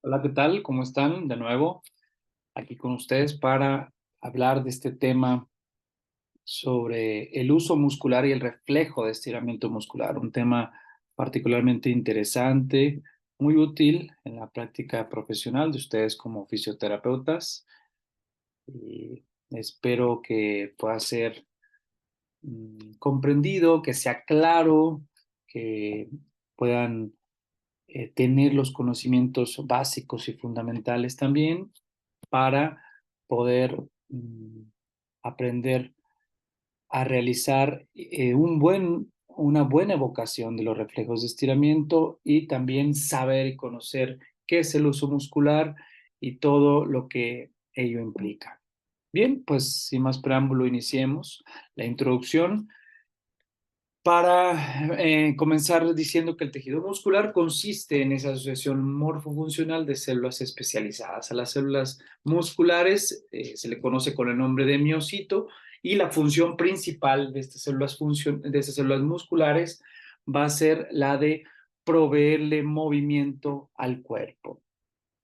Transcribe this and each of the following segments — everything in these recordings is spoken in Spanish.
Hola, ¿qué tal? ¿Cómo están? De nuevo, aquí con ustedes para hablar de este tema sobre el uso muscular y el reflejo de estiramiento muscular, un tema particularmente interesante, muy útil en la práctica profesional de ustedes como fisioterapeutas y espero que pueda ser comprendido, que sea claro, que puedan tener los conocimientos básicos y fundamentales también para poder aprender a realizar una buena evocación de los reflejos de estiramiento y también saber y conocer qué es el uso muscular y todo lo que ello implica. Bien, pues sin más preámbulo, iniciemos la introducción para comenzar diciendo que el tejido muscular consiste en esa asociación morfofuncional de células especializadas. A las células musculares se le conoce con el nombre de miocito y la función principal de de estas células musculares va a ser la de proveerle movimiento al cuerpo.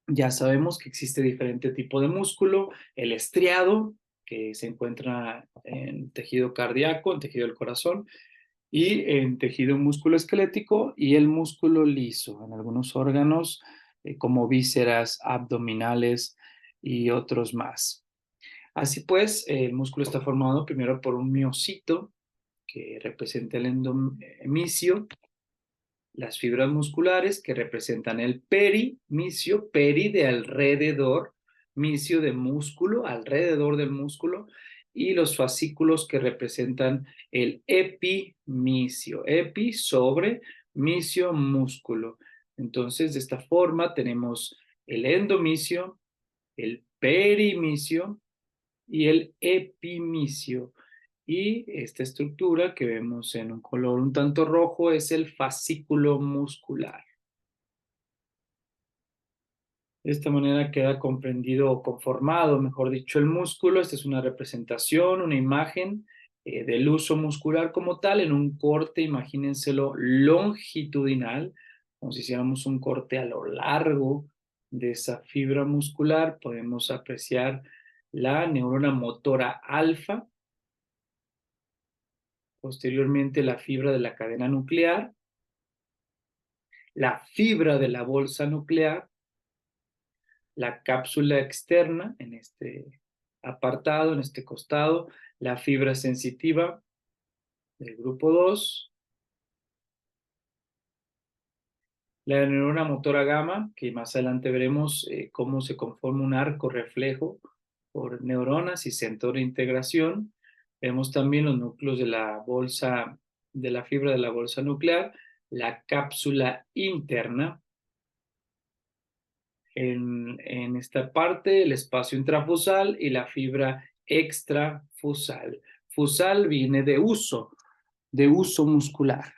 Ya sabemos que existe diferente tipo de músculo, el estriado, que se encuentra en tejido cardíaco, en tejido del corazón, y en tejido musculoesquelético y el músculo liso en algunos órganos como vísceras, abdominales y otros más. Así pues, el músculo está formado primero por un miocito que representa el endomisio, las fibras musculares que representan el perimicio, peri de alrededor, micio de músculo, alrededor del músculo, y los fascículos que representan el epimicio, epi sobre micio músculo. Entonces, de esta forma tenemos el endomicio, el perimicio y el epimicio. Y esta estructura que vemos en un color un tanto rojo es el fascículo muscular. De esta manera queda comprendido o conformado, mejor dicho, el músculo. Esta es una representación, una imagen del uso muscular como tal en un corte, imagínenselo longitudinal, como si hiciéramos un corte a lo largo de esa fibra muscular. Podemos apreciar la neurona motora alfa, posteriormente la fibra de la cadena nuclear, la fibra de la bolsa nuclear, la cápsula externa en este apartado, en este costado, la fibra sensitiva del grupo 2, la neurona motora gamma, que más adelante veremos cómo se conforma un arco reflejo por neuronas y centro de integración. Vemos también los núcleos de la bolsa, de la fibra de la bolsa nuclear, la cápsula interna, en esta parte, el espacio intrafusal y la fibra extrafusal. Fusal viene de uso muscular.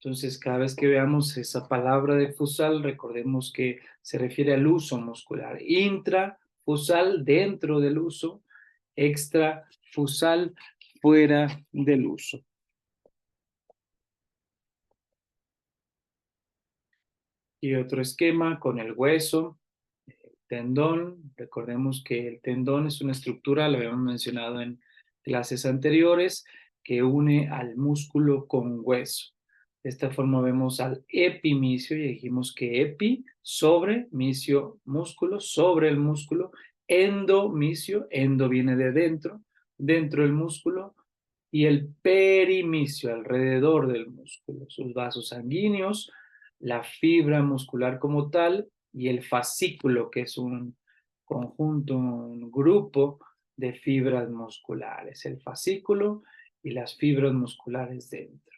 Entonces, cada vez que veamos esa palabra de fusal, recordemos que se refiere al uso muscular. Intrafusal, dentro del uso, extrafusal, fuera del uso. Y otro esquema con el hueso, tendón. Recordemos que el tendón es una estructura, lo habíamos mencionado en clases anteriores, que une al músculo con hueso. De esta forma vemos al epimicio y dijimos que epi sobre micio músculo, sobre el músculo, endomicio, endo viene de dentro, dentro del músculo, y el perimicio alrededor del músculo, sus vasos sanguíneos, la fibra muscular como tal y el fascículo, que es un conjunto, un grupo de fibras musculares, el fascículo y las fibras musculares dentro.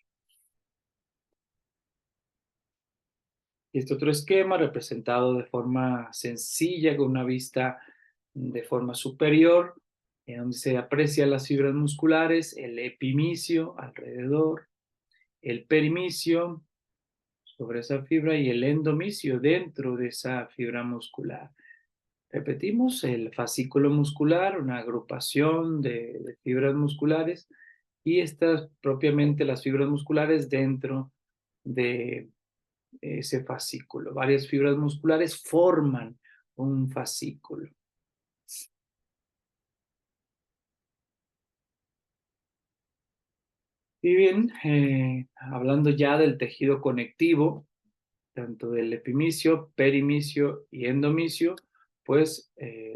Y este otro esquema representado de forma sencilla con una vista de forma superior, en donde se aprecian las fibras musculares, el epimicio alrededor, el perimicio sobre esa fibra y el endomicio dentro de esa fibra muscular. Repetimos, el fascículo muscular, una agrupación de fibras musculares y estas propiamente las fibras musculares dentro de ese fascículo. Varias fibras musculares forman un fascículo. Y bien, hablando ya del tejido conectivo, tanto del epimicio, perimicio y endomicio, pues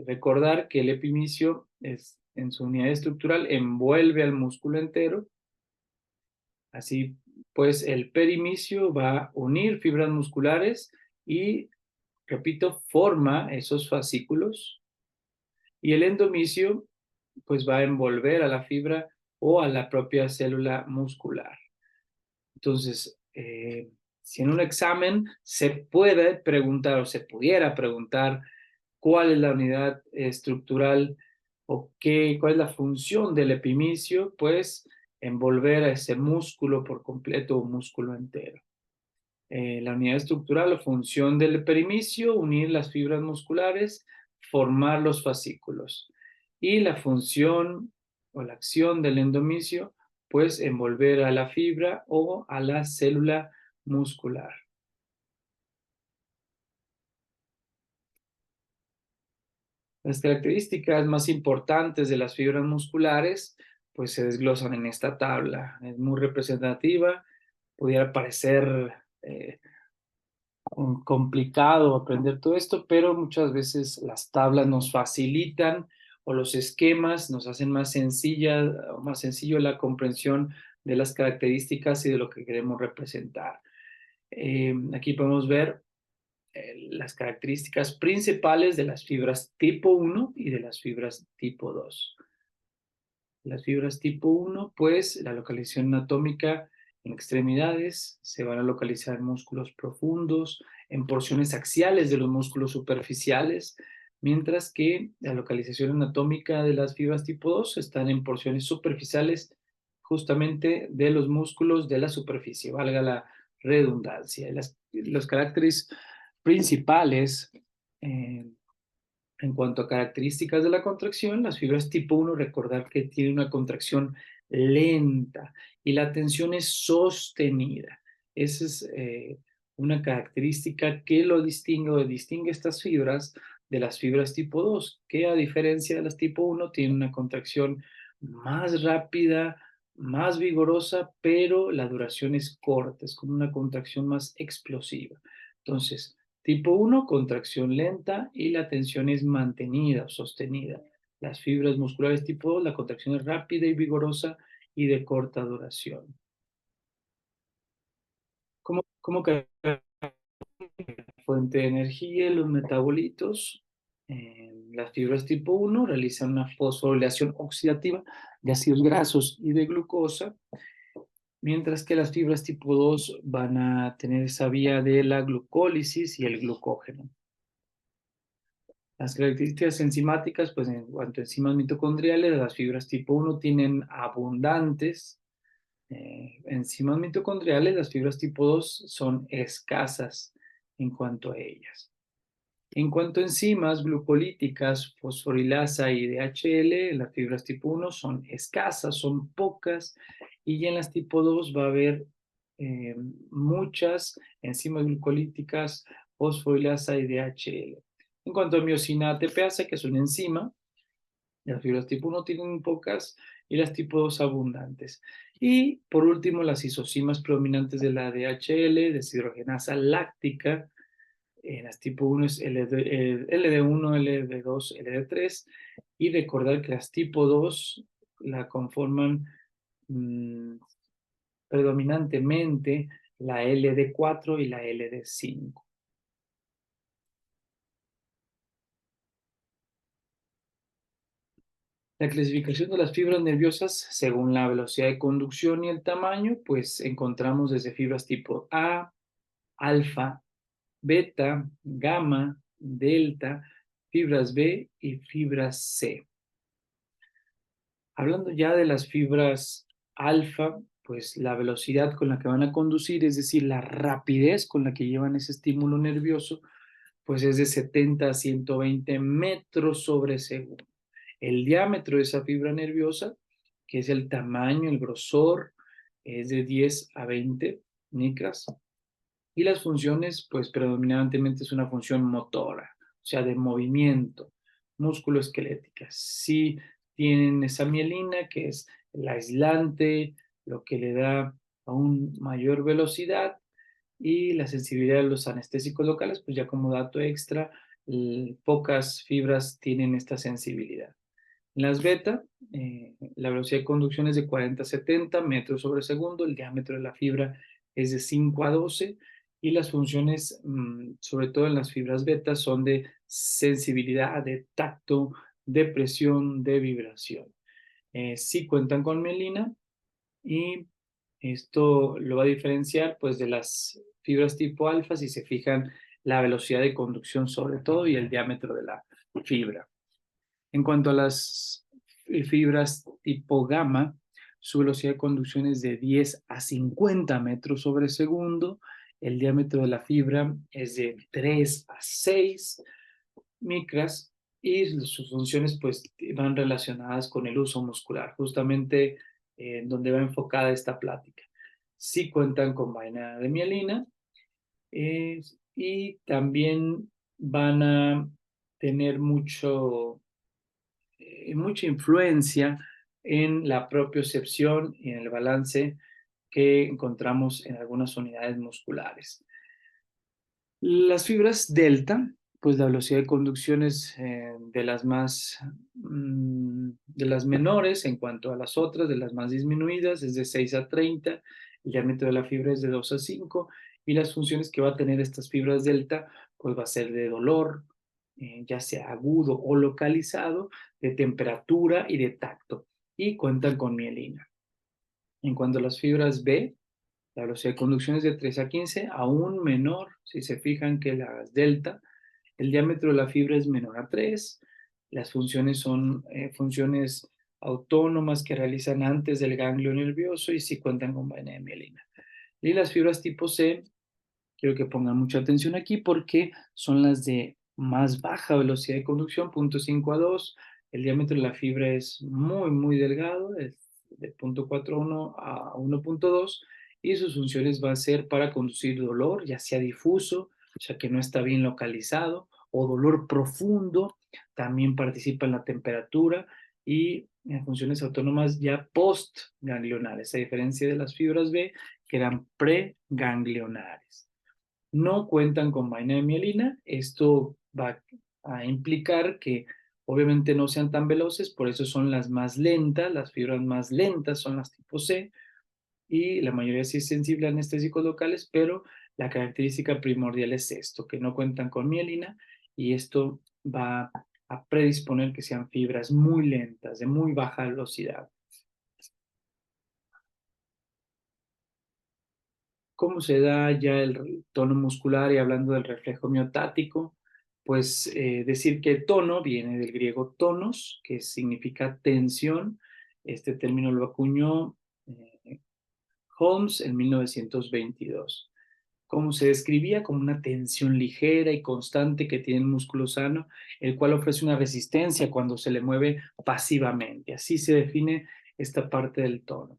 recordar que el epimicio es, en su unidad estructural envuelve al músculo entero. Así pues, el perimicio va a unir fibras musculares y, repito, forma esos fascículos. Y el endomicio, pues va a envolver a la fibra o a la propia célula muscular. Entonces, si en un examen se puede preguntar o se pudiera preguntar cuál es la unidad estructural o cuál es la función del epimicio, pues envolver a ese músculo por completo o músculo entero. La unidad estructural o función del perimicio, unir las fibras musculares, formar los fascículos. Y la función o la acción del endomicio, pues envolver a la fibra o a la célula muscular. Las características más importantes de las fibras musculares, pues se desglosan en esta tabla. Es muy representativa, pudiera parecer complicado aprender todo esto, pero muchas veces las tablas nos facilitan o los esquemas nos hacen más sencilla o más sencillo la comprensión de las características y de lo que queremos representar. Aquí podemos ver las características principales de las fibras tipo 1 y de las fibras tipo 2. Las fibras tipo 1, pues la localización anatómica en extremidades, se van a localizar en músculos profundos, en porciones axiales de los músculos superficiales, mientras que la localización anatómica de las fibras tipo 2 están en porciones superficiales justamente de los músculos de la superficie, valga la redundancia. Los caracteres principales en cuanto a características de la contracción, las fibras tipo 1, recordar que tiene una contracción lenta y la tensión es sostenida. Esa es una característica que lo distingue o distingue estas fibras de las fibras tipo 2, que a diferencia de las tipo 1 tienen una contracción más rápida, más vigorosa, pero la duración es corta, es como una contracción más explosiva. Entonces, tipo 1, contracción lenta y la tensión es mantenida o sostenida. Las fibras musculares tipo 2, la contracción es rápida y vigorosa y de corta duración. ¿Cómo que fuente de energía, los metabolitos? Las fibras tipo 1 realizan una fosforilación oxidativa de ácidos grasos y de glucosa, mientras que las fibras tipo 2 van a tener esa vía de la glucólisis y el glucógeno. Las características enzimáticas, pues en cuanto a enzimas mitocondriales, las fibras tipo 1 tienen abundantes enzimas mitocondriales, las fibras tipo 2 son escasas en cuanto a ellas. En cuanto a enzimas glucolíticas, fosforilasa y DHL, las fibras tipo 1 son escasas, son pocas, y en las tipo 2 va a haber eh, muchas enzimas glucolíticas, fosforilasa y DHL. En cuanto a miosina ATPase, que es una enzima, las fibras tipo 1 tienen pocas y las tipo 2 abundantes. Y por último, las isocimas predominantes de la DHL, deshidrogenasa láctica, las tipo 1 es LD1, LD2, LD3, y recordar que las tipo 2 la conforman mmm, predominantemente la LD4 y la LD5. La clasificación de las fibras nerviosas según la velocidad de conducción y el tamaño, pues encontramos desde fibras tipo A, alfa, beta, gamma, delta, fibras B y fibras C. Hablando ya de las fibras alfa, pues la velocidad con la que van a conducir, es decir, la rapidez con la que llevan ese estímulo nervioso, pues es de 70 a 120 metros sobre segundo. El diámetro de esa fibra nerviosa, que es el tamaño, el grosor, es de 10 a 20 micras. Y las funciones, pues predominantemente es una función motora, o sea, de movimiento, musculoesquelética. Sí tienen esa mielina que es el aislante, lo que le da aún mayor velocidad, y la sensibilidad de los anestésicos locales, pues ya como dato extra, pocas fibras tienen esta sensibilidad. En las beta, la velocidad de conducción es de 40 a 70 metros sobre segundo, el diámetro de la fibra es de 5 a 12 y las funciones, sobre todo en las fibras beta, son de sensibilidad, de tacto, de presión, de vibración. Sí cuentan con mielina y esto lo va a diferenciar pues de las fibras tipo alfa si se fijan la velocidad de conducción sobre todo y el diámetro de la fibra. En cuanto a las fibras tipo gamma, su velocidad de conducción es de 10 a 50 metros sobre segundo. El diámetro de la fibra es de 3 a 6 micras y sus funciones pues van relacionadas con el uso muscular, justamente donde va enfocada esta plática. Sí cuentan con vaina de mielina y también van a tener mucha influencia en la propiocepción y en el balance que encontramos en algunas unidades musculares. Las fibras delta, pues la velocidad de conducción es de las menores en cuanto a las otras, de las más disminuidas, es de 6 a 30, el diámetro de la fibra es de 2 a 5 y las funciones que va a tener estas fibras delta, pues va a ser de dolor, ya sea agudo o localizado, de temperatura y de tacto, y cuentan con mielina. En cuanto a las fibras B, la velocidad de conducción es de 3 a 15, aún menor, si se fijan que las delta, el diámetro de la fibra es menor a 3, las funciones son funciones autónomas que realizan antes del ganglio nervioso y sí cuentan con vaina de mielina. Y las fibras tipo C, quiero que pongan mucha atención aquí porque son las de más baja velocidad de conducción, 0.5 a 2. El diámetro de la fibra es muy, muy delgado, es de 0.41 a 1.2 y sus funciones van a ser para conducir dolor, ya sea difuso, o sea que no está bien localizado, o dolor profundo, también participa en la temperatura y en funciones autónomas ya postganglionales, a diferencia de las fibras B que eran preganglionares. No cuentan con vaina de mielina. Esto va a implicar que obviamente no sean tan veloces, por eso son las más lentas, las fibras más lentas son las tipo C y la mayoría sí es sensible a anestésicos locales, pero la característica primordial es esto, que no cuentan con mielina y esto va a predisponer que sean fibras muy lentas, de muy baja velocidad. ¿Cómo se da ya el tono muscular? Y hablando del reflejo miotático, pues decir que tono viene del griego tonos, que significa tensión. Este término lo acuñó Holmes en 1922. Como se describía como una tensión ligera y constante que tiene el músculo sano, el cual ofrece una resistencia cuando se le mueve pasivamente. Así se define esta parte del tono.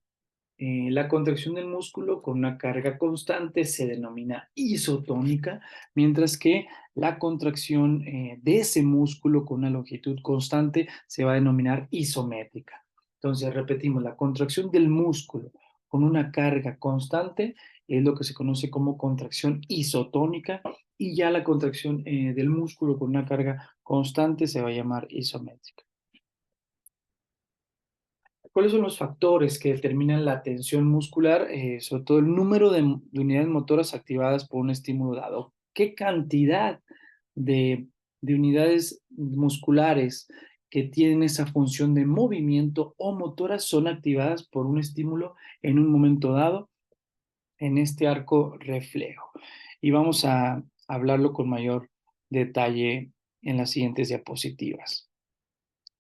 La contracción del músculo con una carga constante se denomina isotónica, mientras que la contracción de ese músculo con una longitud constante se va a denominar isométrica. Entonces, repetimos, la contracción del músculo con una carga constante es lo que se conoce como contracción isotónica y ya la contracción del músculo con una carga constante se va a llamar isométrica. ¿Cuáles son los factores que determinan la tensión muscular? Sobre todo el número de unidades motoras activadas por un estímulo dado. ¿Qué cantidad de unidades musculares que tienen esa función de movimiento o motoras son activadas por un estímulo en un momento dado en este arco reflejo? Y vamos a hablarlo con mayor detalle en las siguientes diapositivas.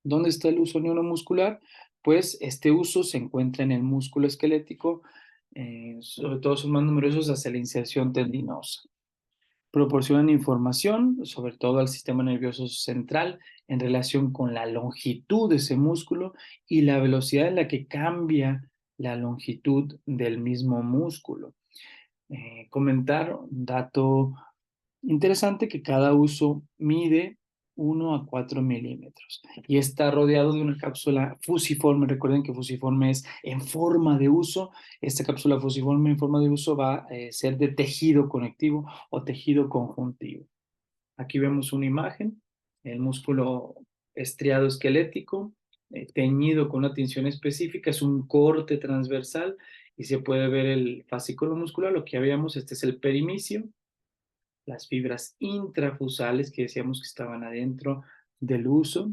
¿Dónde está el uso neuromuscular? Pues este uso se encuentra en el músculo esquelético, sobre todo son más numerosos hacia la inserción tendinosa. Proporcionan información, sobre todo al sistema nervioso central, en relación con la longitud de ese músculo y la velocidad en la que cambia la longitud del mismo músculo. comentar un dato interesante que cada uso mide 1 a 4 milímetros y está rodeado de una cápsula fusiforme. Recuerden que fusiforme es en forma de uso. Esta cápsula fusiforme en forma de uso va a ser de tejido conectivo o tejido conjuntivo. Aquí vemos una imagen, el músculo estriado esquelético, teñido con una tinción específica, es un corte transversal y se puede ver el fascículo muscular, lo que ya habíamos, este es el perimicio, las fibras intrafusales que decíamos que estaban adentro del uso,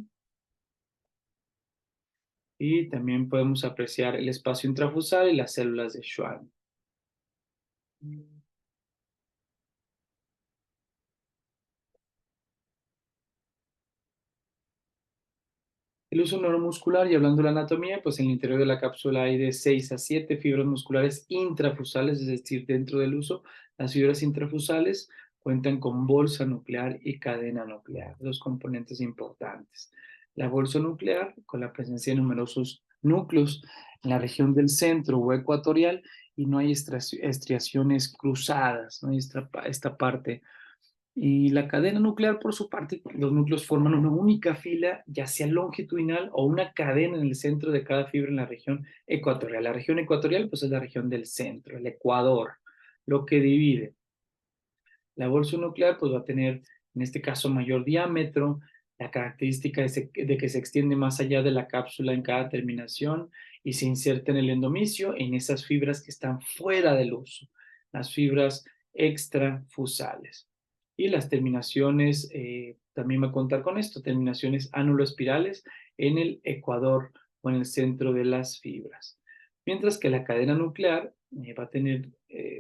y también podemos apreciar el espacio intrafusal y las células de Schwann. El uso neuromuscular, y hablando de la anatomía, pues en el interior de la cápsula hay de 6 a 7 fibras musculares intrafusales, es decir, dentro del uso. Las fibras intrafusales cuentan con bolsa nuclear y cadena nuclear, dos componentes importantes. La bolsa nuclear, con la presencia de numerosos núcleos en la región del centro o ecuatorial, y no hay estriaciones cruzadas, no hay esta parte. Y la cadena nuclear, por su parte, los núcleos forman una única fila, ya sea longitudinal o una cadena en el centro de cada fibra en la región ecuatorial. La región ecuatorial, pues, es la región del centro, el ecuador, lo que divide. La bolsa nuclear, pues, va a tener, en este caso, mayor diámetro, la característica de que se extiende más allá de la cápsula en cada terminación y se inserta en el endomisio, en esas fibras que están fuera del uso, las fibras extrafusales. Y las terminaciones, también va a contar con esto, terminaciones anuloespirales en el ecuador o en el centro de las fibras. Mientras que la cadena nuclear va a tener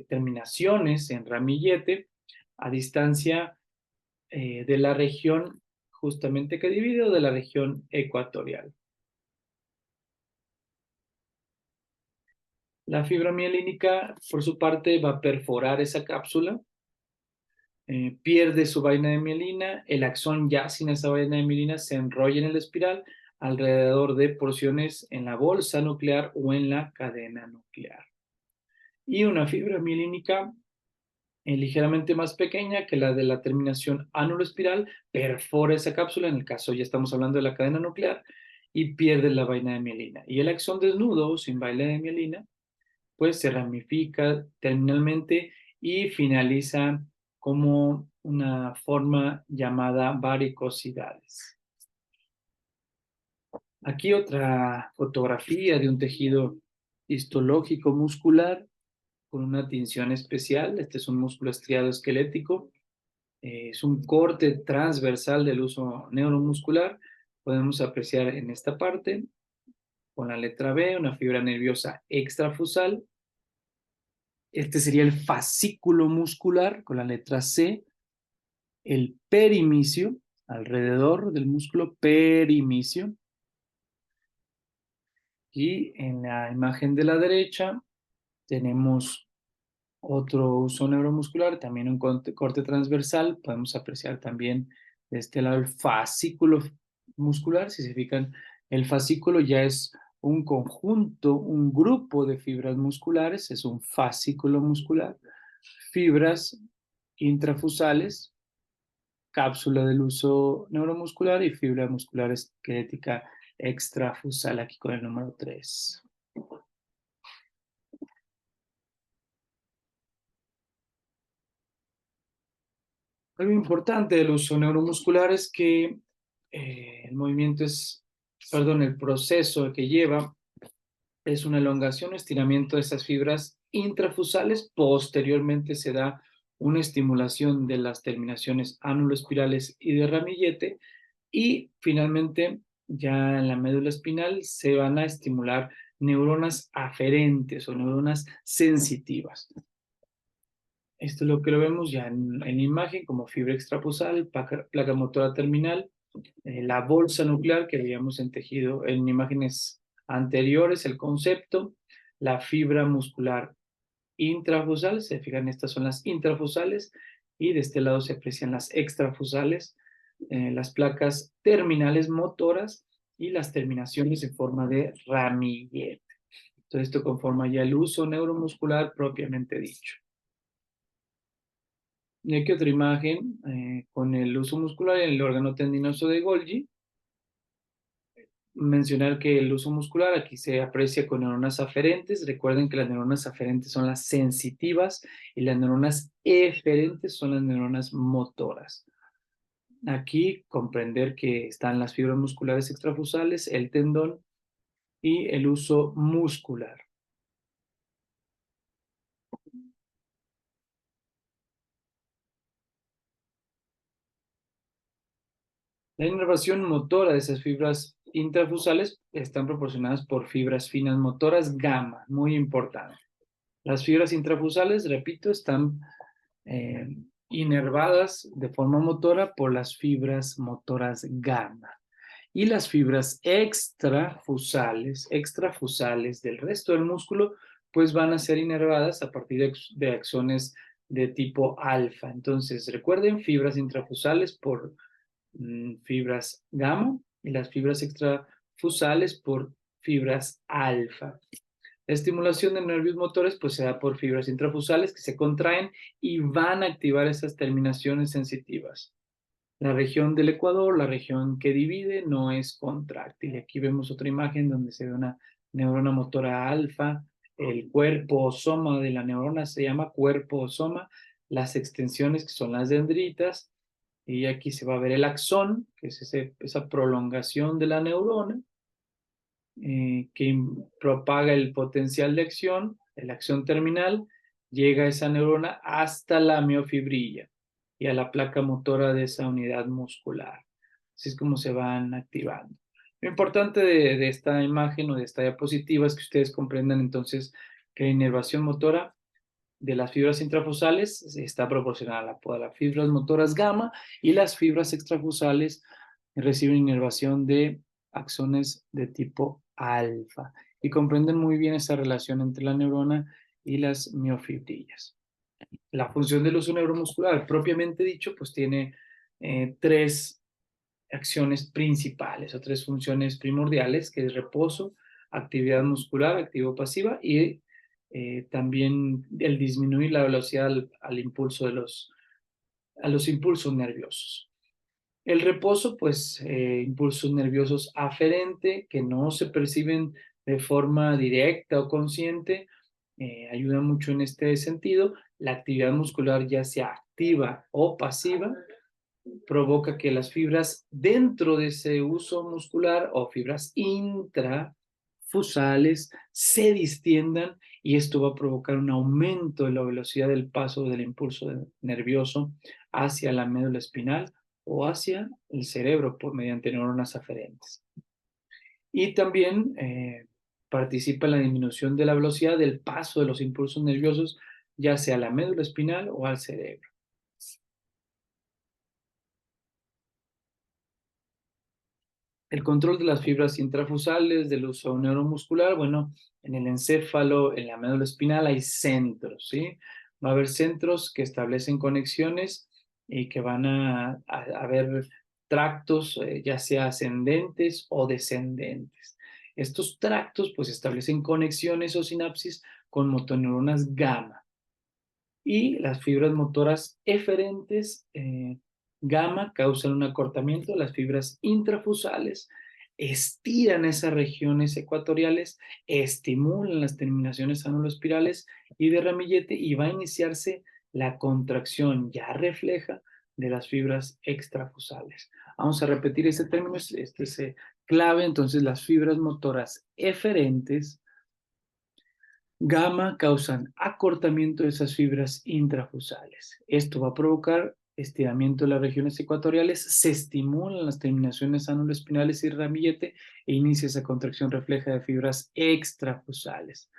terminaciones en ramillete a distancia de la región justamente que divide, o de la región ecuatorial. La fibra mielínica, por su parte, va a perforar esa cápsula, pierde su vaina de mielina, el axón ya sin esa vaina de mielina se enrolla en el espiral alrededor de porciones en la bolsa nuclear o en la cadena nuclear. Y una fibra mielínica ligeramente más pequeña que la de la terminación ánulo-espiral, perfora esa cápsula, en el caso ya estamos hablando de la cadena nuclear, y pierde la vaina de mielina. Y el axón desnudo, sin vaina de mielina, pues se ramifica terminalmente y finaliza como una forma llamada varicosidades. Aquí otra fotografía de un tejido histológico muscular con una tinción especial. Este es un músculo estriado esquelético. Es un corte transversal del uso neuromuscular. Podemos apreciar en esta parte, con la letra B, una fibra nerviosa extrafusal. Este sería el fascículo muscular, con la letra C, el perimicio, alrededor del músculo perimicio. Y en la imagen de la derecha tenemos otro uso neuromuscular, también un corte transversal. Podemos apreciar también de este lado el fascículo muscular. Si se fijan, el fascículo ya es un conjunto, un grupo de fibras musculares, es un fascículo muscular, fibras intrafusales, cápsula del uso neuromuscular y fibra muscular esquelética extrafusal, aquí con el número 3. Algo importante del uso neuromuscular es que el movimiento es, perdón, el proceso que lleva es una elongación o estiramiento de esas fibras intrafusales. Posteriormente se da una estimulación de las terminaciones ánulo-espirales y de ramillete, y finalmente ya en la médula espinal se van a estimular neuronas aferentes o neuronas sensitivas. Esto es lo que lo vemos ya en imagen como fibra extrafusal, placa motora terminal, la bolsa nuclear que veíamos en tejido en imágenes anteriores, el concepto, la fibra muscular intrafusal. Se fijan, estas son las intrafusales, y de este lado se aprecian las extrafusales, las placas terminales motoras y las terminaciones en forma de ramillete. Todo esto conforma ya el uso neuromuscular propiamente dicho. Y aquí otra imagen con el uso muscular en el órgano tendinoso de Golgi. Mencionar que el uso muscular aquí se aprecia con neuronas aferentes. Recuerden que las neuronas aferentes son las sensitivas y las neuronas eferentes son las neuronas motoras. Aquí comprender que están las fibras musculares extrafusales, el tendón y el uso muscular. La inervación motora de esas fibras intrafusales están proporcionadas por fibras finas motoras gamma, muy importante. Las fibras intrafusales, repito, están eh, inervadas de forma motora por las fibras motoras gamma. Y las fibras extrafusales del resto del músculo, pues van a ser inervadas a partir de axones de tipo alfa. Entonces, recuerden, fibras intrafusales por fibras gamma y las fibras extrafusales por fibras alfa. La estimulación de nervios motores pues se da por fibras intrafusales que se contraen y van a activar esas terminaciones sensitivas. La región del ecuador, la región que divide, no es contráctil. Aquí vemos otra imagen donde se ve una neurona motora alfa. El cuerpo o soma de la neurona se llama cuerpo o soma. Las extensiones, que son las dendritas. Y aquí se va a ver el axón, que es esa prolongación de la neurona que propaga el potencial de acción, la acción terminal, llega a esa neurona hasta la miofibrilla y a la placa motora de esa unidad muscular. Así es como se van activando. Lo importante de esta imagen o de esta diapositiva es que ustedes comprendan entonces que la inervación motora de las fibras intrafusales está proporcional a las fibras motoras gamma y las fibras extrafusales reciben inervación de axones de tipo alfa y comprenden muy bien esa relación entre la neurona y las miofibrillas. La función del uso neuromuscular, propiamente dicho, pues tiene tres acciones principales o tres funciones primordiales, que es reposo, actividad muscular, activo-pasiva, y también el disminuir la velocidad al impulso a los impulsos nerviosos. El reposo, pues, impulsos nerviosos aferente que no se perciben de forma directa o consciente, ayuda mucho en este sentido. La actividad muscular, ya sea activa o pasiva, provoca que las fibras dentro de ese uso muscular o fibras intrafusales se distiendan y esto va a provocar un aumento de la velocidad del paso del impulso nervioso hacia la médula espinal o hacia el cerebro mediante neuronas aferentes. Y también participa en la disminución de la velocidad del paso de los impulsos nerviosos, ya sea a la médula espinal o al cerebro. El control de las fibras intrafusales, del uso neuromuscular, bueno, en el encéfalo, en la médula espinal hay centros, ¿sí? Va a haber centros que establecen conexiones y que van a haber tractos, ya sea ascendentes o descendentes. Estos tractos, pues, establecen conexiones o sinapsis con motoneuronas gamma y las fibras motoras eferentes gamma causan un acortamiento de las fibras intrafusales, estiran esas regiones ecuatoriales, estimulan las terminaciones anuloespirales y de ramillete y va a iniciarse la contracción ya refleja de las fibras extrafusales. Vamos a repetir este término, este es clave. Entonces, las fibras motoras eferentes gamma causan acortamiento de esas fibras intrafusales. Esto va a provocar estiramiento de las regiones ecuatoriales, se estimulan las terminaciones anuloespinales y ramillete e inicia esa contracción refleja de fibras extrafusales.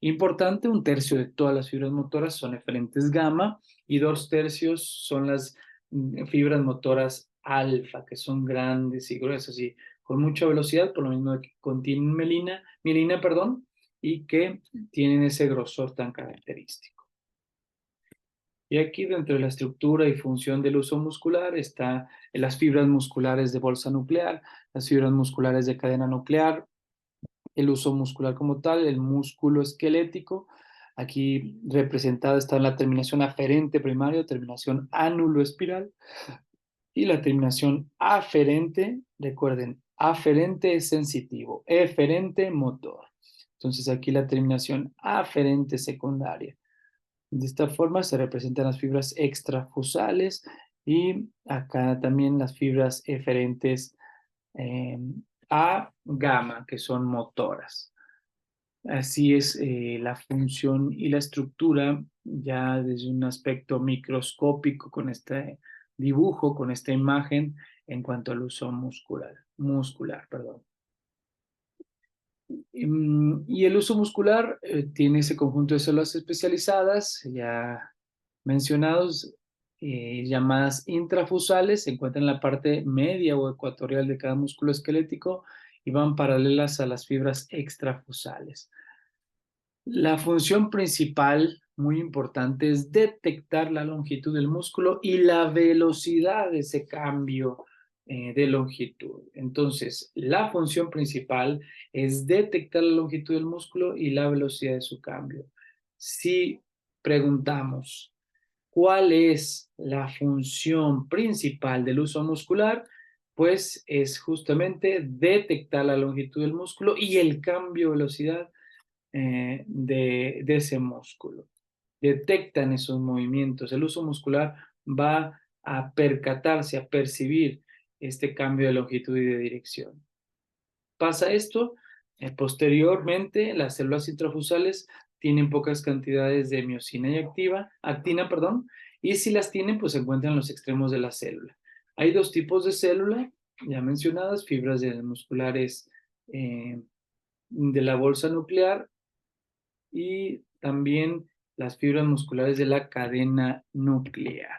Importante, un tercio de todas las fibras motoras son eferentes gamma y dos tercios son las fibras motoras alfa, que son grandes y gruesas y con mucha velocidad, por lo mismo que contienen mielina, perdón, y que tienen ese grosor tan característico. Y aquí dentro de la estructura y función del uso muscular está las fibras musculares de bolsa nuclear, las fibras musculares de cadena nuclear, el uso muscular como tal, el músculo esquelético, Aquí representada está la terminación aferente primaria, terminación ánulo-espiral, y la terminación aferente, recuerden, aferente es sensitivo, eferente motor. Entonces aquí la terminación aferente secundaria. De esta forma se representan las fibras extrafusales y acá también las fibras eferentes eh, a gamma, que son motoras. Así es la función y la estructura ya desde un aspecto microscópico con este dibujo, con esta imagen en cuanto al uso muscular, perdón. Y el uso muscular tiene ese conjunto de células especializadas ya mencionados, llamadas intrafusales, se encuentran en la parte media o ecuatorial de cada músculo esquelético y van paralelas a las fibras extrafusales. La función principal, muy importante, es detectar la longitud del músculo y la velocidad de ese cambio de longitud. Entonces, la función principal es detectar la longitud del músculo y la velocidad de su cambio. Si preguntamos, ¿cuál es la función principal del uso muscular? Pues es justamente detectar la longitud del músculo y el cambio de velocidad de ese músculo. Detectan esos movimientos. El uso muscular va a percatarse, a percibir este cambio de longitud y de dirección. Pasa esto, posteriormente las células intrafusales tienen pocas cantidades de miosina y actina, perdón, y si las tienen, pues se encuentran en los extremos de la célula. Hay dos tipos de célula, ya mencionadas, fibras musculares de la bolsa nuclear y también las fibras musculares de la cadena nuclear.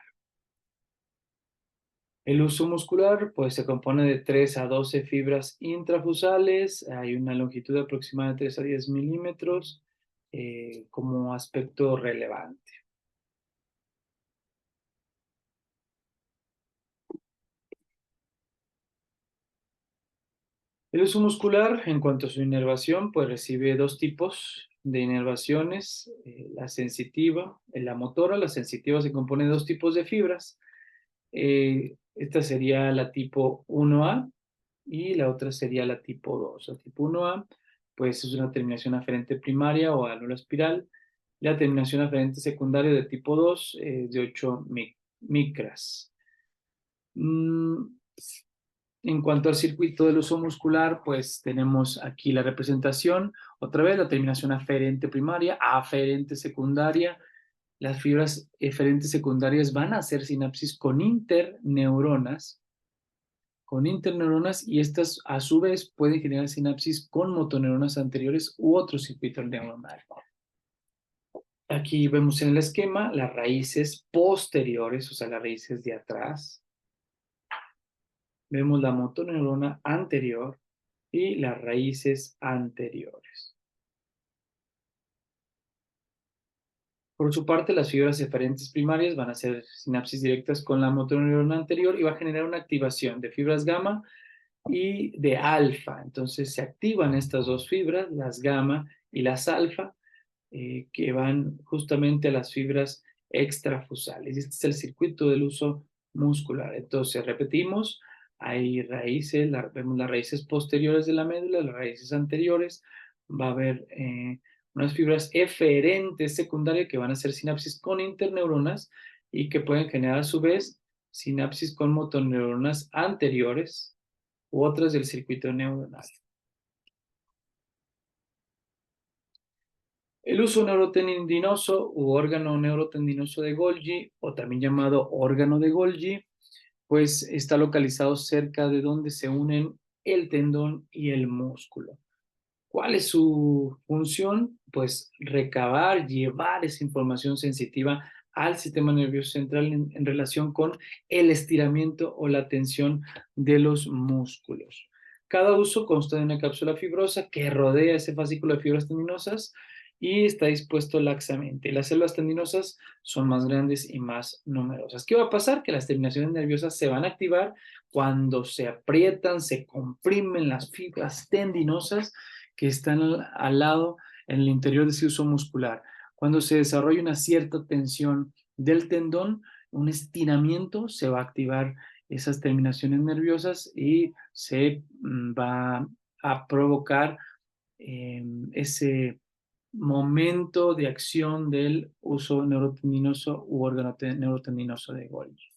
El uso muscular pues se compone de 3 a 12 fibras intrafusales, hay una longitud aproximada de 3 a 10 milímetros como aspecto relevante. El uso muscular, en cuanto a su inervación, pues recibe dos tipos de inervaciones, la sensitiva y la motora. La sensitiva se compone de dos tipos de fibras. Esta sería la tipo 1A y la otra sería la tipo 2. La tipo 1A, pues es una terminación aferente primaria o anula espiral. La terminación aferente secundaria de tipo 2 es de 8 micras. Mm, en cuanto al circuito del uso muscular, pues tenemos aquí la representación, otra vez la terminación aferente primaria, aferente secundaria. Las fibras eferentes secundarias van a hacer sinapsis con interneuronas y estas a su vez pueden generar sinapsis con motoneuronas anteriores u otro circuito neuronal. Aquí vemos en el esquema las raíces posteriores, o sea, las raíces de atrás. Vemos la motoneurona anterior y las raíces anteriores. Por su parte, las fibras eferentes primarias van a hacer sinapsis directas con la motoneurona anterior y va a generar una activación de fibras gamma y de alfa. Entonces se activan estas dos fibras, las gamma y las alfa, que van justamente a las fibras extrafusales. Este es el circuito del uso muscular. Entonces repetimos, hay raíces, vemos las raíces posteriores de la médula, las raíces anteriores, va a haber unas fibras eferentes secundarias que van a hacer sinapsis con interneuronas y que pueden generar a su vez sinapsis con motoneuronas anteriores u otras del circuito neuronal. El uso neurotendinoso u órgano neurotendinoso de Golgi, o también llamado órgano de Golgi, pues está localizado cerca de donde se unen el tendón y el músculo. ¿Cuál es su función? Pues recabar, llevar esa información sensitiva al sistema nervioso central en relación con el estiramiento o la tensión de los músculos. Cada uso consta de una cápsula fibrosa que rodea ese fascículo de fibras tendinosas y está dispuesto laxamente. Las células tendinosas son más grandes y más numerosas. ¿Qué va a pasar? Que las terminaciones nerviosas se van a activar cuando se aprietan, se comprimen las fibras tendinosas que están al lado en el interior de ese uso muscular. Cuando se desarrolla una cierta tensión del tendón, un estiramiento, se va a activar esas terminaciones nerviosas y se va a provocar ese momento de acción del uso neurotendinoso u órgano neurotendinoso de Golgi.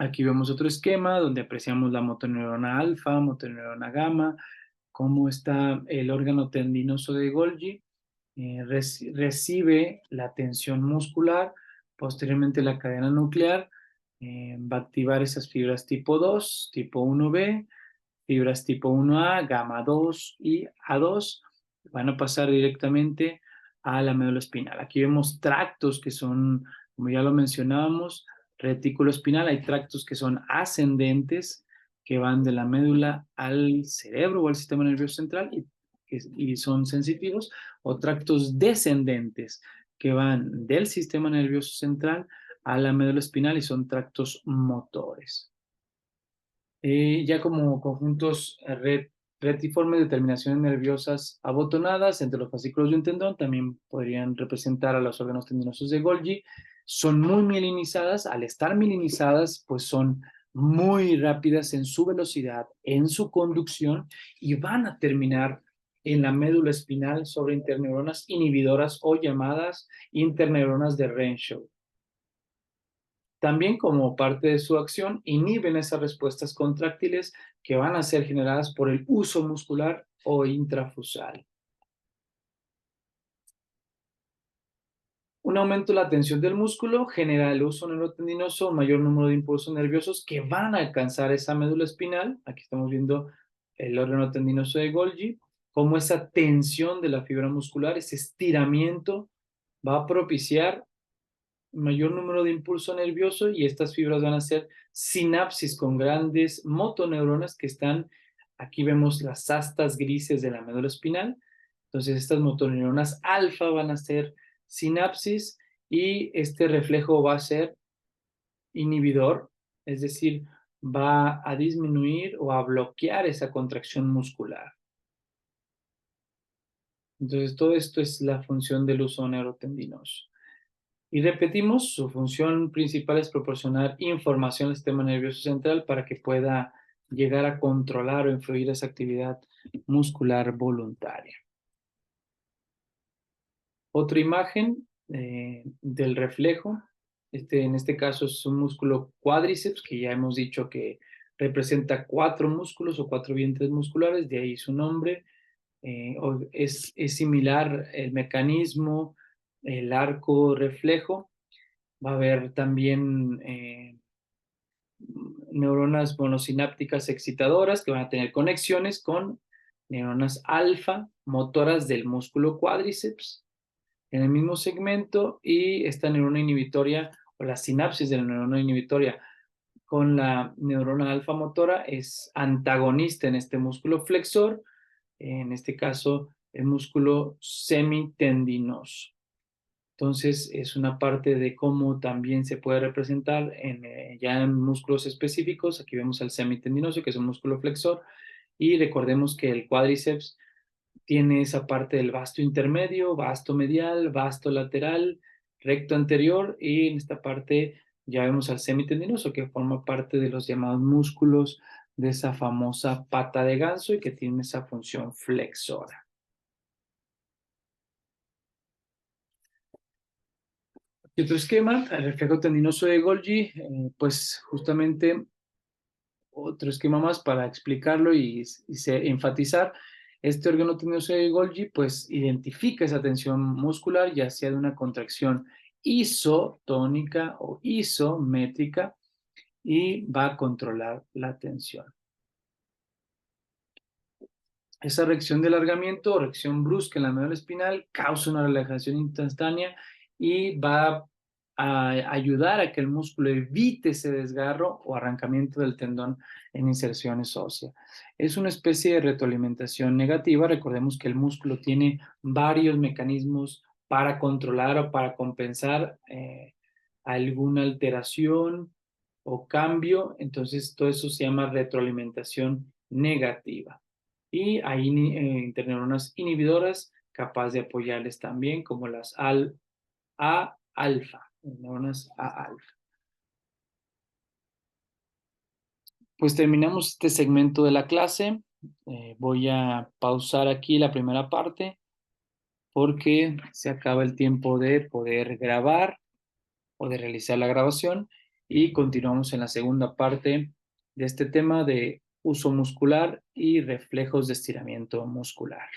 Aquí vemos otro esquema donde apreciamos la motoneurona alfa, motoneurona gamma, cómo está el órgano tendinoso de Golgi, recibe la tensión muscular, posteriormente la cadena nuclear, va a activar esas fibras tipo 2, tipo 1B, fibras tipo 1A, gamma 2 y A2, van a pasar directamente a la médula espinal. Aquí vemos tractos que son, como ya lo mencionábamos, retículo espinal, hay tractos que son ascendentes, que van de la médula al cerebro o al sistema nervioso central y son sensitivos, o tractos descendentes, que van del sistema nervioso central a la médula espinal y son tractos motores. Ya como conjuntos retiformes de terminaciones nerviosas abotonadas entre los fascículos de un tendón, también podrían representar a los órganos tendinosos de Golgi. Son muy mielinizadas, al estar mielinizadas, pues son muy rápidas en su velocidad, en su conducción, y van a terminar en la médula espinal sobre interneuronas inhibidoras o llamadas interneuronas de Renshaw. También como parte de su acción, inhiben esas respuestas contráctiles que van a ser generadas por el uso muscular o intrafusal. Un aumento de la tensión del músculo genera el uso neurotendinoso, un mayor número de impulsos nerviosos que van a alcanzar esa médula espinal. Aquí estamos viendo el órgano tendinoso de Golgi, como esa tensión de la fibra muscular, ese estiramiento va a propiciar mayor número de impulso nervioso y estas fibras van a ser sinapsis con grandes motoneuronas que están, aquí vemos las astas grises de la médula espinal, entonces estas motoneuronas alfa van a ser sinapsis y este reflejo va a ser inhibidor, es decir, va a disminuir o a bloquear esa contracción muscular. Entonces todo esto es la función del uso neurotendinoso. Y repetimos, su función principal es proporcionar información al sistema nervioso central para que pueda llegar a controlar o influir esa actividad muscular voluntaria. Otra imagen del reflejo, en este caso es un músculo cuádriceps, que ya hemos dicho que representa 4 músculos o 4 vientres musculares, de ahí su nombre. Es similar el mecanismo, el arco reflejo. Va a haber también neuronas monosinápticas excitadoras que van a tener conexiones con neuronas alfa motoras del músculo cuádriceps en el mismo segmento, y esta neurona inhibitoria o la sinapsis de la neurona inhibitoria con la neurona alfa motora es antagonista en este músculo flexor, en este caso el músculo semitendinoso. Entonces, es una parte de cómo también se puede representar ya en músculos específicos. Aquí vemos al semitendinoso, que es un músculo flexor, y recordemos que el cuádriceps tiene esa parte del vasto intermedio, vasto medial, vasto lateral, recto anterior, y en esta parte ya vemos al semitendinoso, que forma parte de los llamados músculos de esa famosa pata de ganso y que tiene esa función flexora. Y otro esquema, el reflejo tendinoso de Golgi, pues justamente otro esquema más para explicarlo enfatizar. Este órgano tendinoso de Golgi pues identifica esa tensión muscular, ya sea de una contracción isotónica o isométrica, y va a controlar la tensión. Esa reacción de alargamiento o reacción brusca en la médula espinal causa una relajación instantánea y va a ayudar a que el músculo evite ese desgarro o arrancamiento del tendón en inserciones óseas. Es una especie de retroalimentación negativa. Recordemos que el músculo tiene varios mecanismos para controlar o para compensar alguna alteración o cambio. Entonces, todo eso se llama retroalimentación negativa. y hay interneuronas inhibidoras capaz de apoyarles también, como las A-alfa, neuronas A-alfa. Pues terminamos este segmento de la clase. Voy a pausar aquí la primera parte porque se acaba el tiempo de poder grabar o de realizar la grabación y continuamos en la segunda parte de este tema de uso muscular y reflejos de estiramiento muscular.